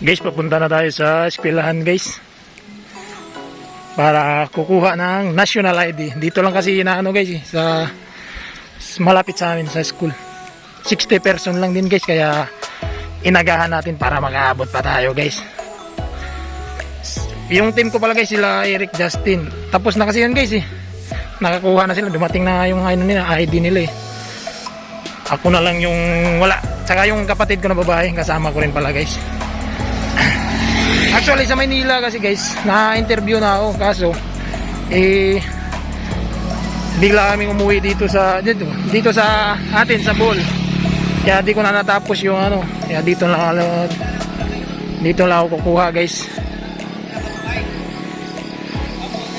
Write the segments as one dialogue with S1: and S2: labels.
S1: Guys, papunta na tayo sa eskwelahan guys. Para kukuha ng national ID. Dito lang kasi inaano guys sa malapit sa amin sa school. 60 person lang din guys, kaya inagahan natin para makaabot pa tayo guys. Yung team ko pala guys, sila Eric, Justin. Tapos na kasi yun guys eh. Nakakuha na sila, dumating na yung ID nila eh. Ako na lang yung wala. Tsaka yung kapatid ko na babae, kasama ko rin pala guys. Actually sa Maynila kasi guys, na-interview na ako, kaso bigla kaming umuwi dito sa atin sa Bohol. Kaya di ko na natapos yung kaya dito lang ako kukuha guys.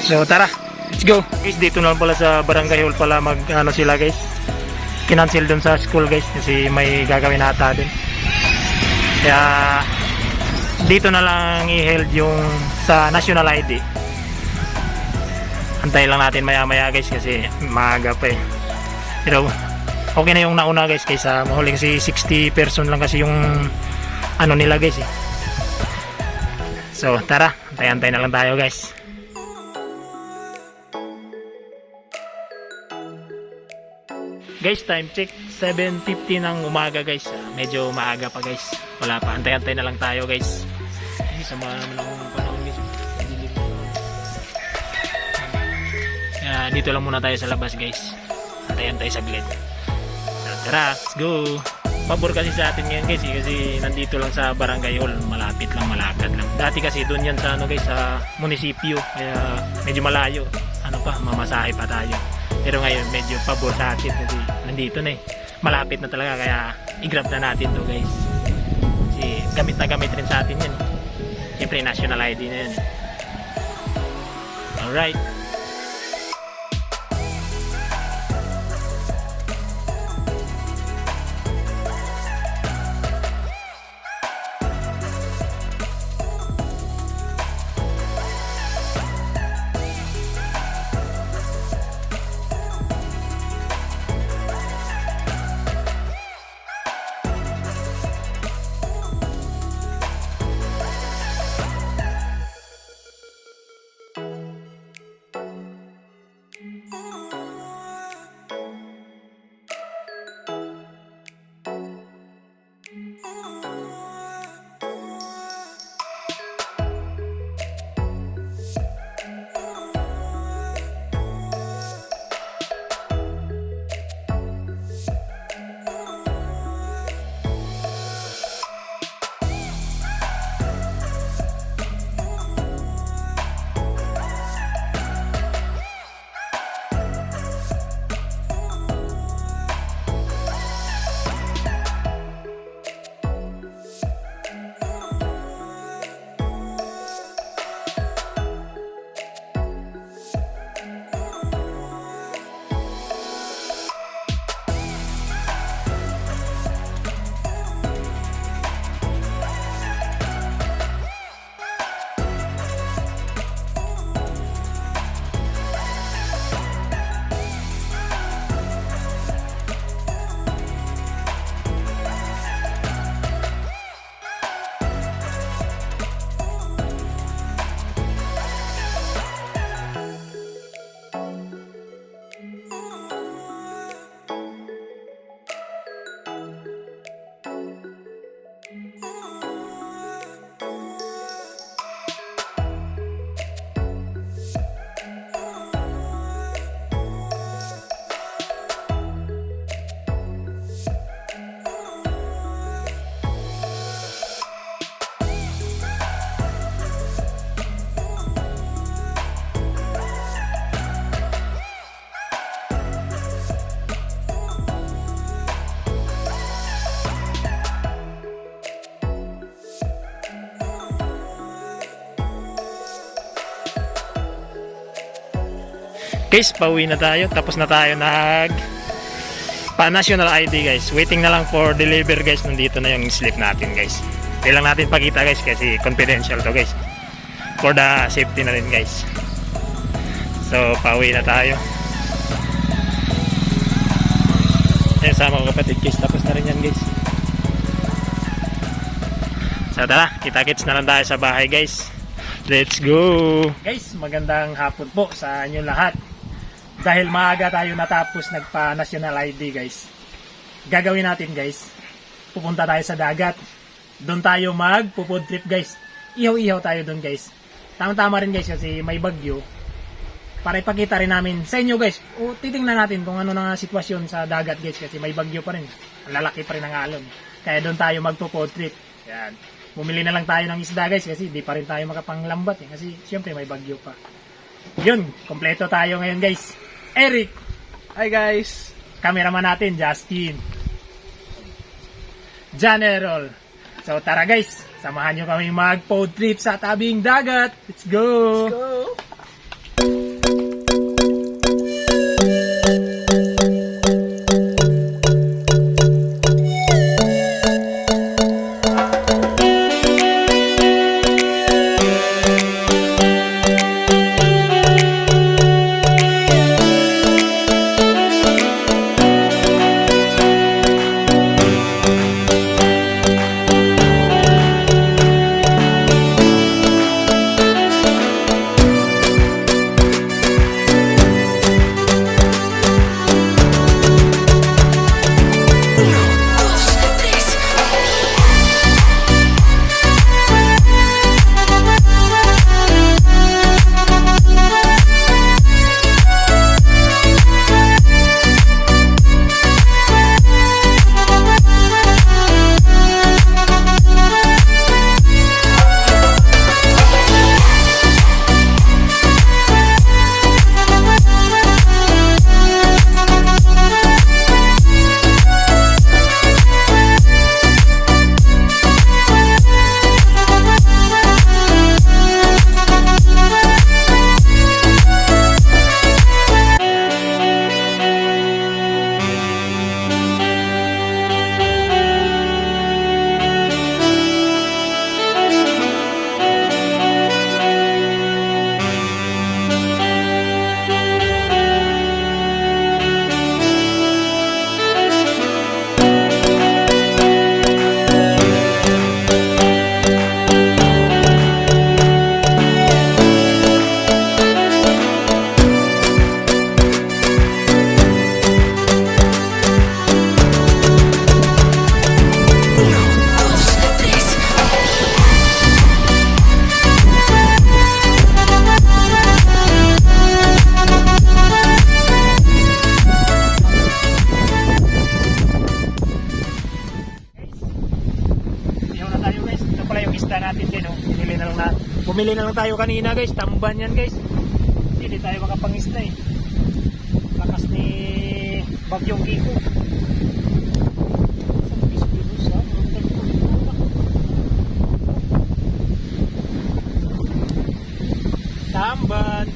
S1: So tara, let's go. Guys, dito na pala sa barangay hall pala sila guys. Kinancel dun sa school guys kasi may gagawin ata dun. Kaya dito na lang i-held yung sa national ID. Antayin lang natin maya maya guys kasi maaga pa eh. Pero okay na yung nauna guys kaysa mahuli kasi 60 person lang kasi yung nila guys eh. So tara, antay na lang tayo guys. Guys, time check 7:50 ng umaga guys. Medyo maaga pa guys. Wala pa, antay na lang tayo guys. Sama naman akong panahon guys. Dito lang muna tayo sa labas guys. Antay saglit. Tara, let's go. Pabor kasi sa atin ngayon guys kasi nandito lang sa barangay hall, malapit lang, malakad lang. Dati kasi doon yan sa guys, sa munisipyo, kaya medyo malayo. Mamasahe pa tayo. Pero ngayon medyo pabor sa atin kasi nandito na eh. Malapit na talaga, kaya i-grab na natin to guys. Kasi gamit na gamit rin sa atin yan. Siyempre national ID na yan. Alright. Guys, pauwi na tayo. Tapos na tayo national ID guys. Waiting na lang for deliver guys. Nandito na yung slip natin guys. Hindi lang natin pakita guys kasi confidential to guys. For the safety na rin guys. So, pauwi na tayo. Ayan, sama ko kapatid guys. Tapos na rin yan guys. So tara, kita-kits na lang tayo sa bahay guys. Let's go! Guys, magandang hapon po sa inyo lahat. Dahil maaga tayo natapos nagpa-national ID guys. Gagawin natin guys, pupunta tayo sa dagat. Doon tayo mag-food trip guys. Ihaw-ihaw tayo doon guys. Tama-tama rin guys kasi may bagyo. Para ipakita rin namin sa inyo guys. O titingnan natin kung ano na sitwasyon sa dagat guys kasi may bagyo pa rin. Ang lalaki pa rin ng alon. Kaya doon tayo magpo-food trip. Yan. Bumili na lang tayo ng isda guys kasi di pa rin tayo makapanglambat eh. Kasi syempre may bagyo pa. Yun, kompleto tayo ngayon guys. Eric.
S2: Hi guys.
S1: Cameraman natin, Justin. John Errol. So tara guys, samahan nyo kami mag-food trip sa tabing dagat. Let's go!
S2: Let's go.
S1: Bumili na lang tayo kanina guys, tamban yan guys. Hindi tayo makapangisda eh. Lakas ni Bagyong Kiko. Tamban.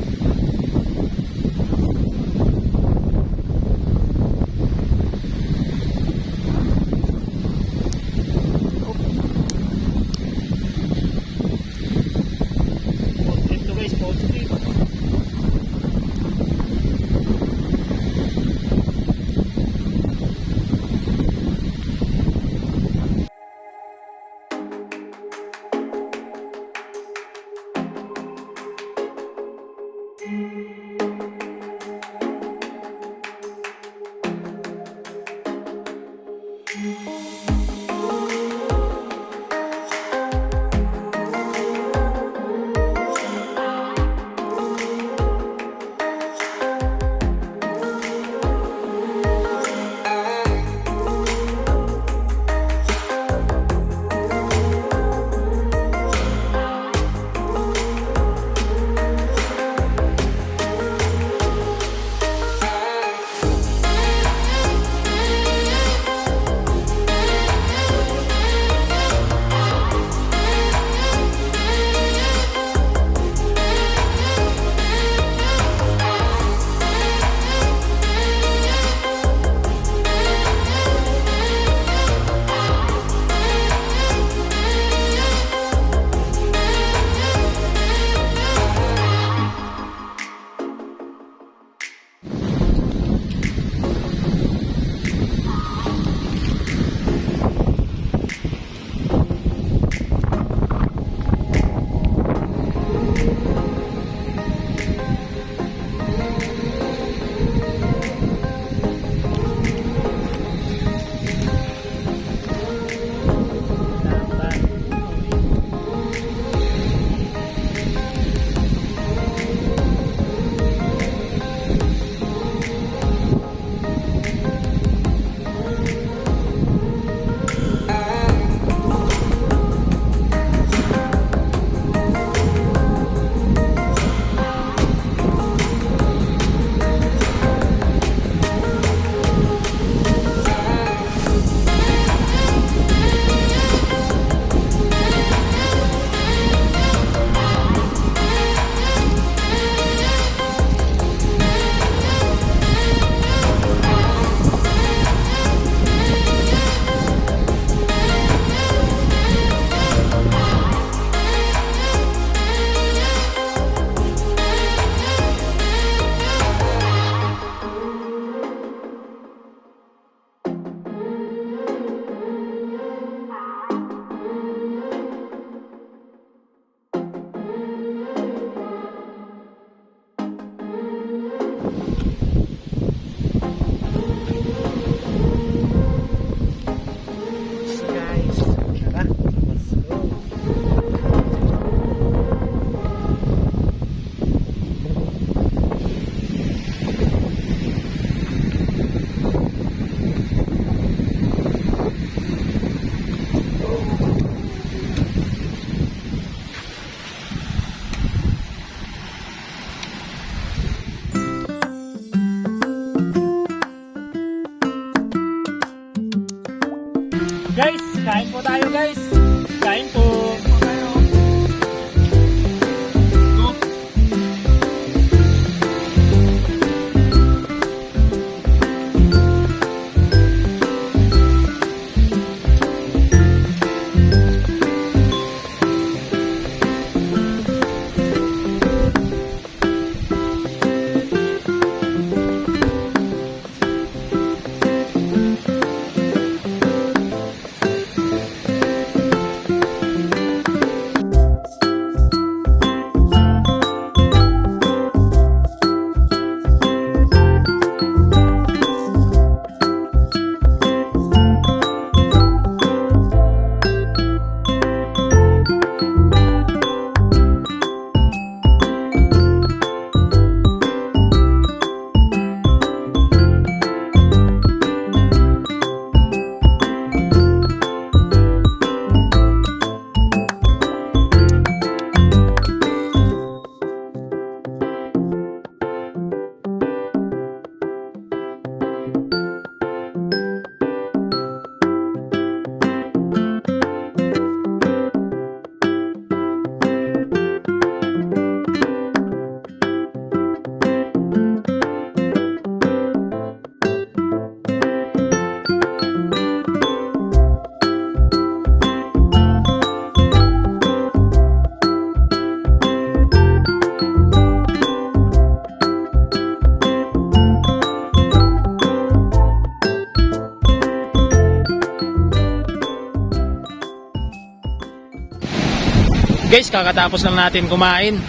S1: Guys, kakatapos lang natin kumain.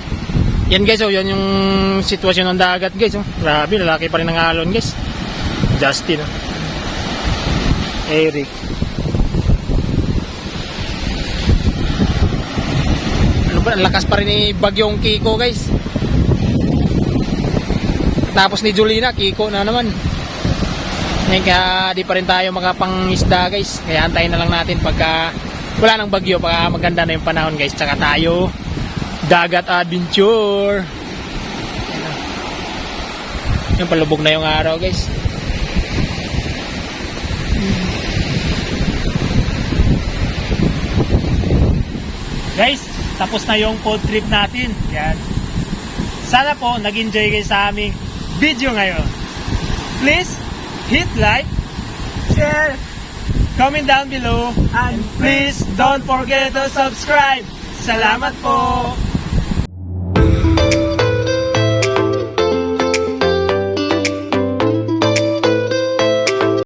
S1: Yan guys, oh, yan yung sitwasyon ng dagat guys. Oh. Grabe, lalaki pa rin ng alon guys. Justin, oh. Eric. Ano ba, ang lakas pa rin ni Bagyong Kiko guys. Tapos ni Julina, Kiko na naman. Kaya di pa rin tayo makapangisda guys. Kaya antayin na lang natin pagka wala nang bagyo, pagka maganda na yung panahon guys. Tsaka tayo dagat adventure. Yung palubog na yung araw guys. Guys, tapos na yung food trip natin. Yan. Sana po nag-enjoy kayo sa aming video ngayon. Please hit like, share, comment down below, and please don't forget to subscribe. Salamat po!